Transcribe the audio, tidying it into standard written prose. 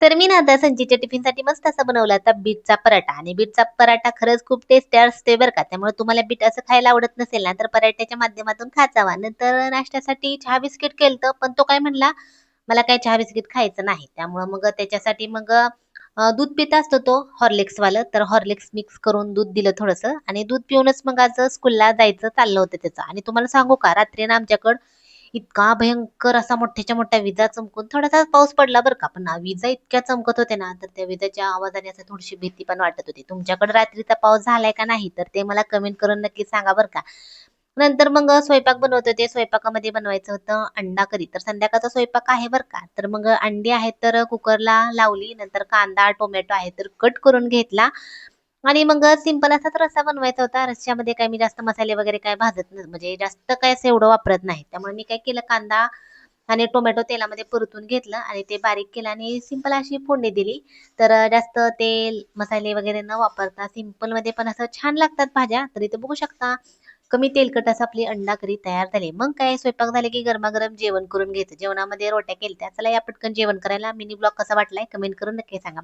तर मी ना आता संजीच्या टिफिनसाठी मस्त असा बनवला होता बीटचा पराठा आणि बीटचा पराठा खरंच खूप टेस्टी असते बरं का. त्यामुळे तुम्हाला बीट असं खायला आवडत नसेल ना, तर पराठ्याच्या माध्यमातून खात जावा. नंतर नाश्त्यासाठी चहा बिस्किट केलतं, पण तो काय म्हणला, "मला काय चहा बिस्किट खायचं नाही." त्यामुळं मग त्याच्यासाठी मग दूध पित असतो तो हॉर्लिक्सवालं, तर हॉर्लिक्स मिक्स करून दूध दिलं थोडंसं आणि दूध पिऊनच मग आज स्कूलला जायचं चाललं होतं त्याचं. आणि तुम्हाला सांगू का, रात्री ना आमच्याकडं इतका भयंकर असा मोठ्याच्या मोठ्या विजा चमकून थोडासा पाऊस पडला बरं का, पण विजा इतक्या चमकत होत्या ना, तर त्या विजाच्या आवाजाने असं थोडीशी भीती पण वाटत होती. तुमच्याकडे रात्रीचा पाऊस झालाय का नाही, तर ते मला कमेंट करून नक्की सांगा बरं का. नंतर मग स्वयंपाक बनवत होते. स्वयंपाकामध्ये बनवायचं होतं अंडा करी. तर संध्याकाळचा स्वयंपाक आहे बरं का. तर मग अंडी आहेत तर कुकरला लावली. नंतर कांदा, टोमॅटो आहे तर कट करून घेतला आणि मग सिंपल असाच रस्सा बनवायचा होता. रश्श्यामध्ये काय मी जास्त मसाले वगैरे काय भाजत नाही, म्हणजे जास्त काय असं एवढं वापरत नाही. त्यामुळे मी काय केलं, कांदा आणि टोमॅटो तेलामध्ये परतून घेतलं आणि ते बारीक केलं आणि सिंपल अशी फोडणी दिली. तर जास्त तेल, मसाले वगैरे न वापरता सिंपलमध्ये पण असं छान लागतात भाज्या. तर इथे बघू शकता कमी तेलकट असं आपली अंडा करी तयार झाली. मग काय स्वयंपाक झाले की गरमागरम जेवण करून घ्यायचं. जेवणामध्ये रोट्या केल्या. चला या पटकन जेवण करायला. मिनी ब्लॉग कसा वाटलाय कमेंट करून नक्की सांगा.